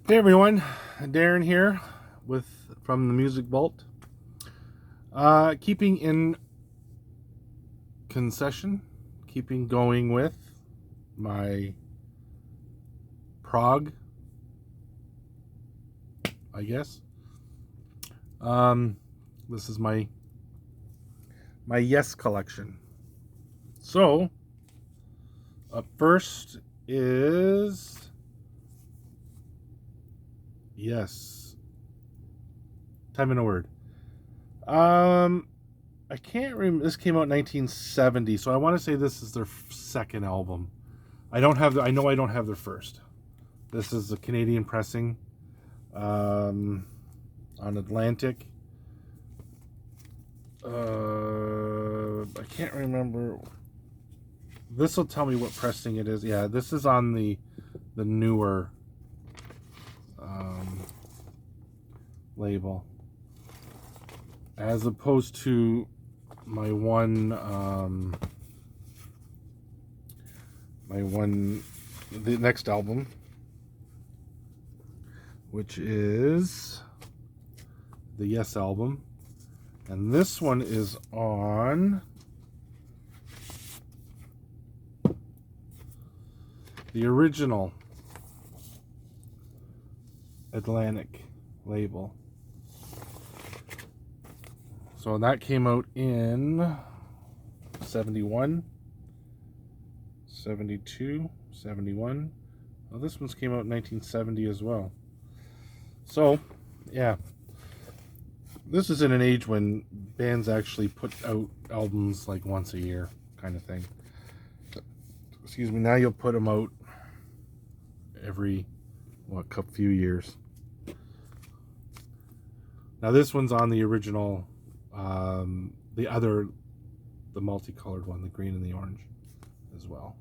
Hey everyone, Darren here with from the Music Vault. Keeping in concession, keeping going with my prog, I guess. This is my Yes collection. So, up first is Yes. Time in a word. I can't remember. This came out in 1970, so I want to say this is their second album. I don't have. I know I don't have their first. This is a Canadian pressing on Atlantic. I can't remember. This will tell me what pressing it is. Yeah, this is on the newer label, as opposed to my one the next album, which is the Yes album, and this one is on the original Atlantic label. So that came out in 71, 72, 71. Well, this one's came out in 1970 as well. So, yeah. This is in an age when bands actually put out albums like once a year kind of thing. Excuse me. Now you'll put them out every few years. Now this one's on the original, the multicolored one, the green and the orange as well.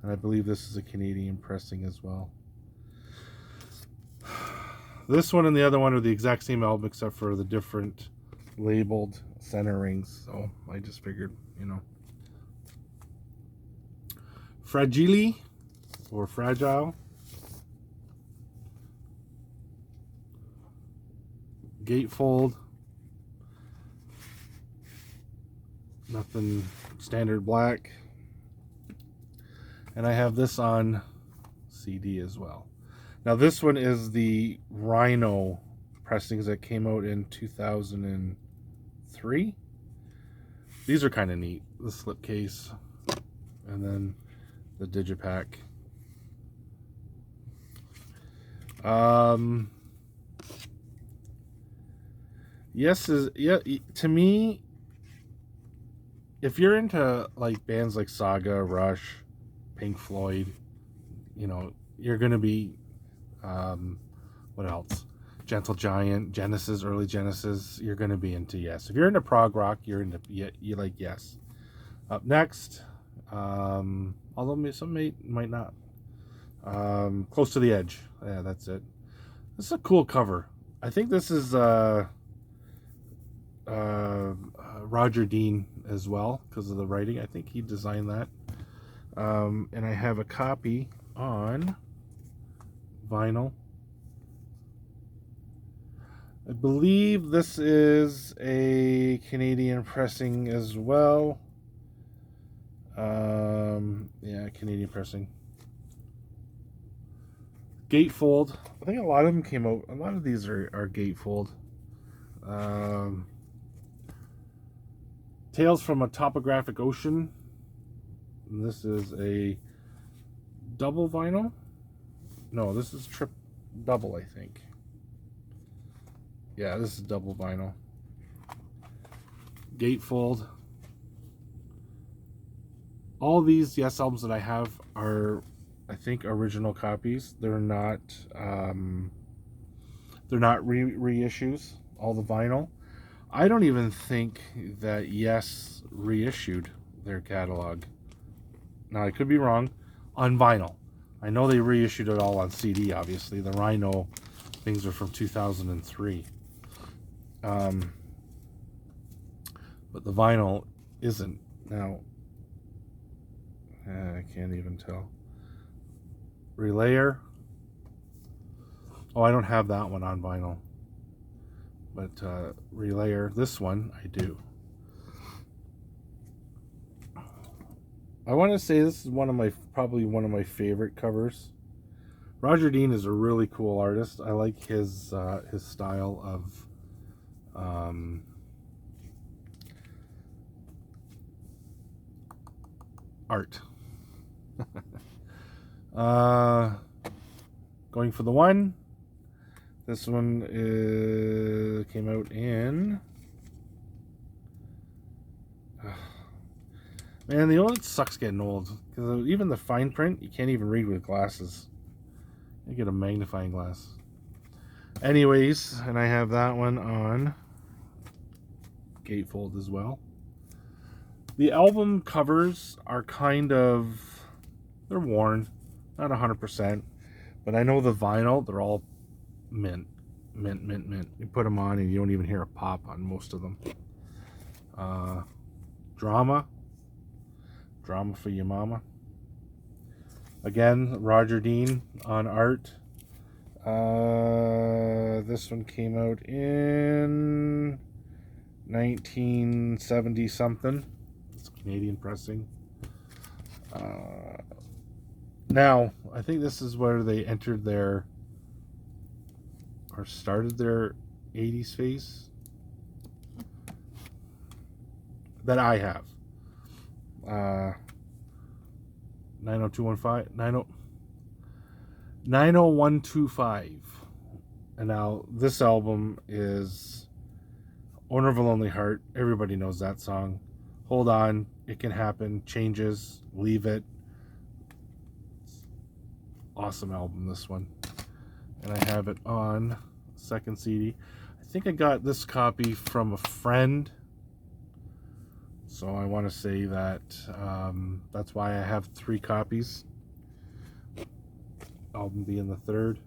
And I believe this is a Canadian pressing as well. This one and the other one are the exact same album except for the different labeled center rings. So I just figured, Fragile or Fragile. Gatefold. Nothing standard black. And I have this on CD as well. Now this one is the Rhino pressings that came out in 2003. These are kind of neat. The slipcase and then the digipack. Yes is, yeah, to me, if you're into like bands like Saga, Rush, Pink Floyd, you're gonna be what else? Gentle Giant, Genesis, early Genesis. You're gonna be into Yes. If you're into prog rock, you're into you like Yes. Up next, although some might not. Close to the Edge. Yeah, that's it. This is a cool cover. I think this is Roger Dean as well because of the writing. I think he designed that. And I have a copy on vinyl. I believe this is a Canadian pressing as well. Yeah, Canadian pressing. Gatefold. I think a lot of them came out. A lot of these are gatefold. Tales from a Topographic Ocean. And this is a double vinyl. No, this is double, I think. Yeah, this is double vinyl. Gatefold. All these Yes albums that I have are, I think, original copies. They're not reissues. All the vinyl. I don't even think that Yes reissued their catalog. Now, I could be wrong. On vinyl. I know they reissued it all on CD, obviously. The Rhino things are from 2003. But the vinyl isn't. Now, I can't even tell. Relayer. Oh, I don't have that one on vinyl. But Relayer, this one, I do. I want to say this is probably one of my favorite covers. Roger Dean is a really cool artist. I like his style of art. Going for the one. This one came out in. Man, the old sucks getting old because even the fine print you can't even read with glasses. You get a magnifying glass. Anyways, and I have that one on gatefold as well. The album covers are they're worn, not 100%, but I know the vinyl, they're all mint. You put them on and you don't even hear a pop on most of them. Drama for your mama. Again, Roger Dean on art. This one came out in 1970 something. It's Canadian pressing. Now, I think this is where they entered started their 80s phase that I have. 90125. And now this album is Owner of a Lonely Heart. Everybody knows that song. Hold On, It Can Happen, Changes, Leave It. Awesome album, this one. And I have it on second CD. I think I got this copy from a friend. So I want to say that that's why I have 3 copies. Album being the third.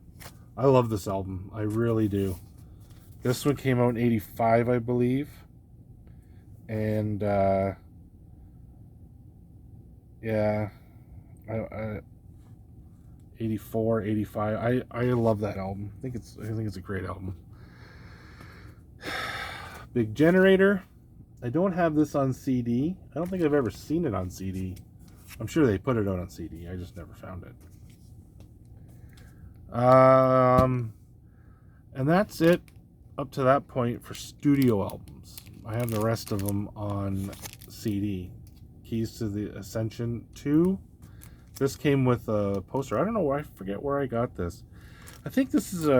I love this album. I really do. This one came out in 85, I believe. And yeah, 84, 85. I love that album. I think it's a great album. Big Generator. I don't have this on CD. I don't think I've ever seen it on CD. I'm sure they put it out on CD. I just never found it. And that's it up to that point for studio albums. I have the rest of them on CD. Keys to the Ascension 2. This came with a poster. I don't know where, I forget where I got this. I think this is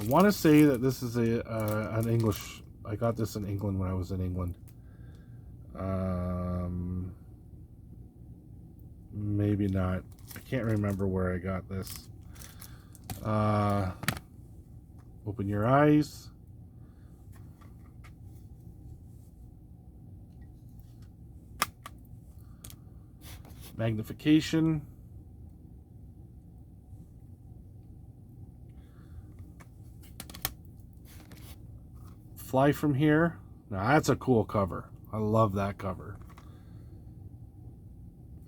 I want to say that this is an English. I got this in England when I was in England. Maybe not. I can't remember where I got this. Open Your Eyes. Magnification. Fly From Here. Now that's a cool cover. I love that cover.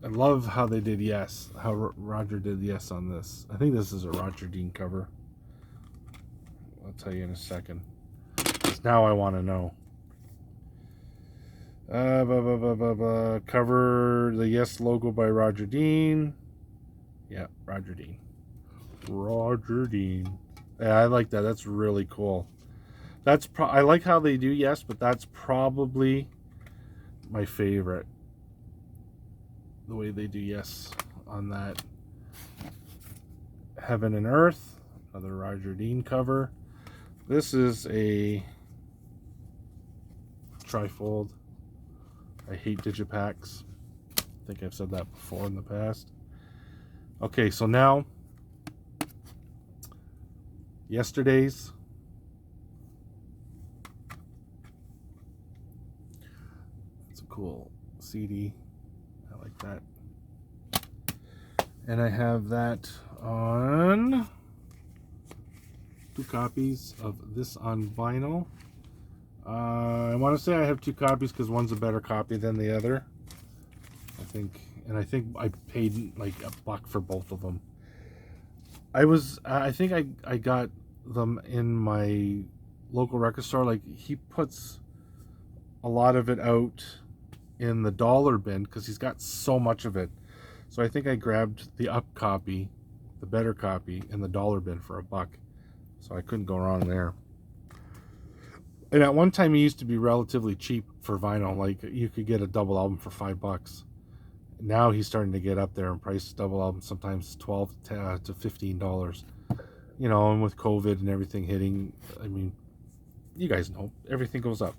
I love how they did Yes. How Roger did Yes on this. I think this is a Roger Dean cover. I'll tell you in a second. Because now I want to know. Cover the Yes logo by Roger Dean. Yeah, Roger Dean. Roger Dean. Yeah, I like that. That's really cool. I like how they do Yes, but that's probably my favorite. The way they do Yes on that. Heaven and Earth, another Roger Dean cover. This is a trifold. I hate digipacks. I think I've said that before in the past. Okay, so now Yesterday's. It's a cool CD. I like that. And I have that on 2 copies of this on vinyl. I want to say I have 2 copies because one's a better copy than the other. I think and I think I paid like $1 for both of them. I think I got them in my local record store. Like, he puts a lot of it out in the dollar bin because he's got so much of it. So I think I grabbed the up copy, the better copy, in the dollar bin for $1. So I couldn't go wrong there. And at one time, he used to be relatively cheap for vinyl. Like, you could get a double album for $5. Now he's starting to get up there in price. Double albums sometimes $12 to $15. You know, and with COVID and everything hitting, I mean, you guys know, everything goes up.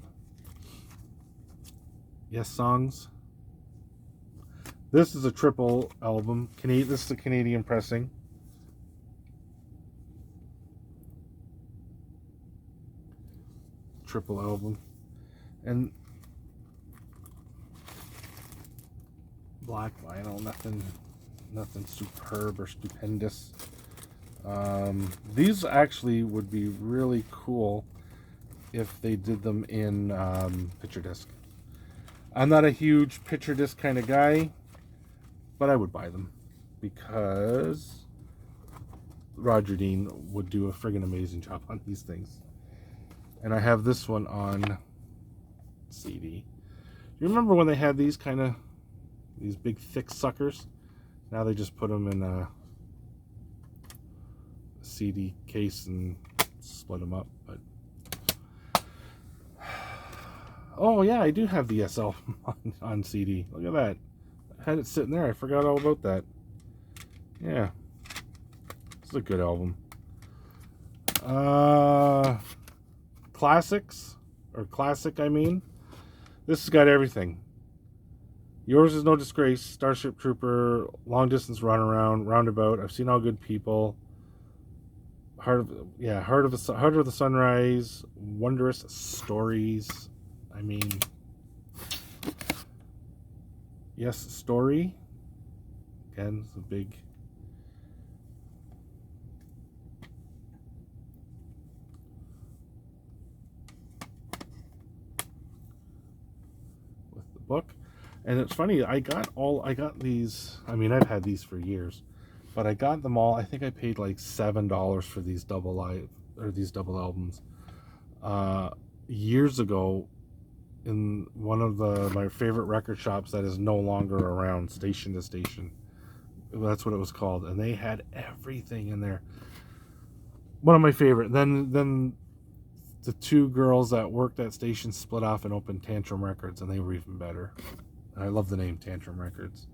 Yes Songs. This is a triple album. This is a Canadian pressing. Triple album. And black vinyl, nothing superb or stupendous. These actually would be really cool if they did them in picture disc. I'm not a huge picture disc kind of guy, but I would buy them because Roger Dean would do a friggin' amazing job on these things. And I have this one on CD. You remember when they had these these big thick suckers? Now they just put them in a CD case and split them up. But oh yeah, I do have the SL on CD. Look at that. I had it sitting there. I forgot all about that. Yeah, it's a good album. Classics, or classic, I mean. This has got everything. Yours Is No Disgrace, Starship Trooper, Long Distance Runaround, Roundabout, I've Seen All Good People, Heart of the Sunrise, Wondrous Stories. I mean, Yes Story. Again, it's a big. With the book. And it's funny, I got these, I mean, I've had these for years, but I got them all. I think I paid like $7 for these double albums years ago in one of my favorite record shops that is no longer around, Station to Station. That's what it was called, and they had everything in there. One of my favorite. Then the two girls that worked at Station split off and opened Tantrum Records, and they were even better. I love the name Tantrum Records.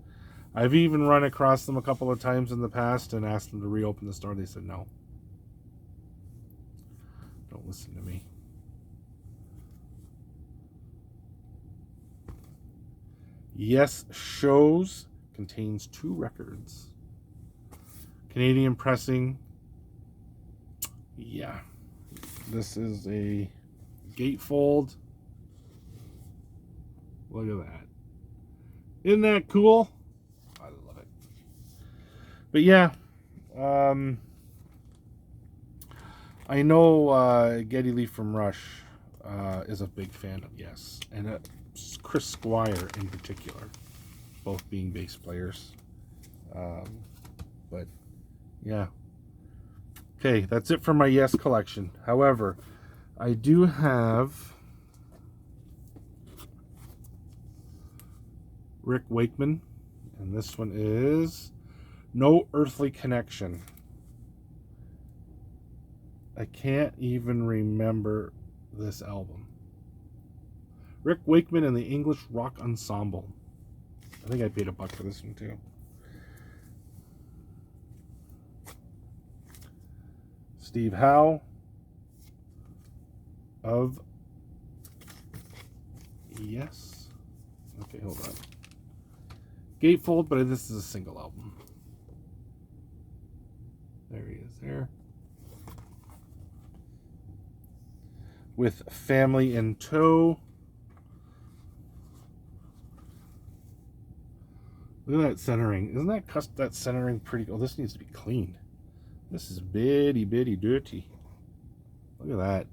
I've even run across them a couple of times in the past and asked them to reopen the store. They said no. Don't listen to me. Yes Shows contains 2 records. Canadian pressing. Yeah. This is a gatefold. Look at that. Isn't that cool? I love it. But yeah, I know Geddy Lee from Rush is a big fan of Yes, and Chris Squire in particular, both being bass players. But yeah. Okay, that's it for my Yes collection. However, I do have Rick Wakeman, and this one is No Earthly Connection. I can't even remember this album. Rick Wakeman and the English Rock Ensemble. I think I paid $1 for this one too. Steve Howe of Yes. Okay, hold on. Gatefold, but this is a single album. There he is there. With Family in Tow. Look at that centering. Isn't that centering pretty cool? Oh, this needs to be cleaned. This is bitty dirty. Look at that.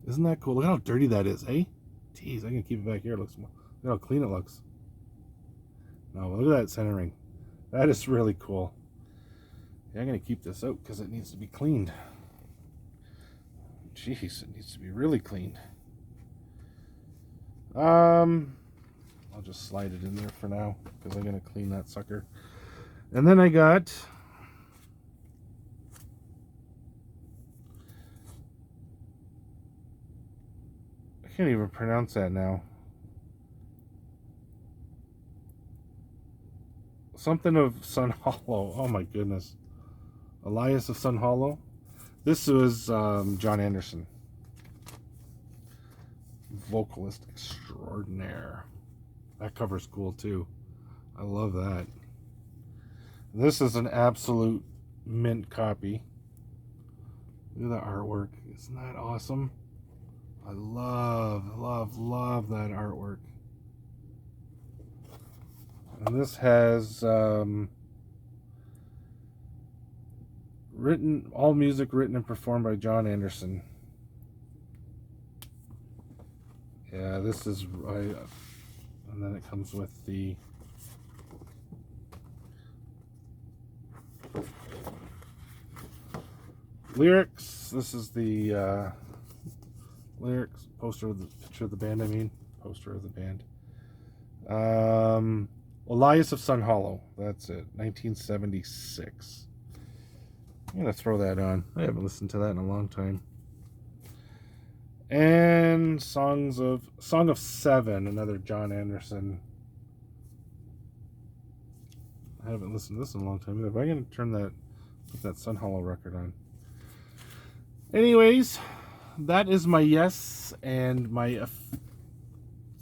Isn't that cool? Look how dirty that is, eh? Jeez, I can keep it back here. It looks more. Look how clean it looks. No, look at that centering. That is really cool. Yeah, I'm going to keep this out because it needs to be cleaned. Jeez, it needs to be really cleaned. I'll just slide it in there for now because I'm going to clean that sucker. And then I got I can't even pronounce that now. Something of Sun Hollow. Oh my goodness. Elias of Sun Hollow. This was John Anderson. Vocalist extraordinaire. That cover's cool too. I love that. This is an absolute mint copy. Look at the artwork. Isn't that awesome? I love that artwork. And this has all music written and performed by John Anderson. Yeah, this is right. And then it comes with the lyrics. This is the lyrics, picture of the band. I mean, poster of the band. Elias of Sun Hollow. That's it. 1976. I'm gonna throw that on. I haven't listened to that in a long time. And Song of Seven, another John Anderson. I haven't listened to this in a long time either. But I'm gonna put that Sun Hollow record on. Anyways, that is my Yes and my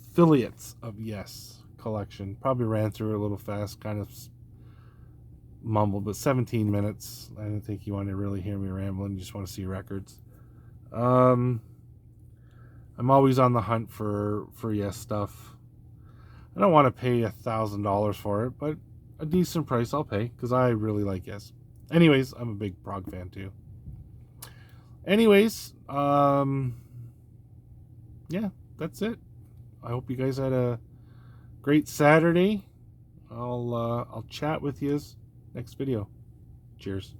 affiliates of Yes collection. Probably ran through it a little fast, kind of mumbled, but 17 minutes. I didn't think you want to really hear me rambling. You just want to see records. I'm always on the hunt for Yes stuff. I don't want to pay $1,000 for it, but a decent price I'll pay because I really like Yes. Anyways, I'm a big prog fan too. Anyways, yeah, that's it. I hope you guys had a great Saturday. I'll chat with you next video. Cheers.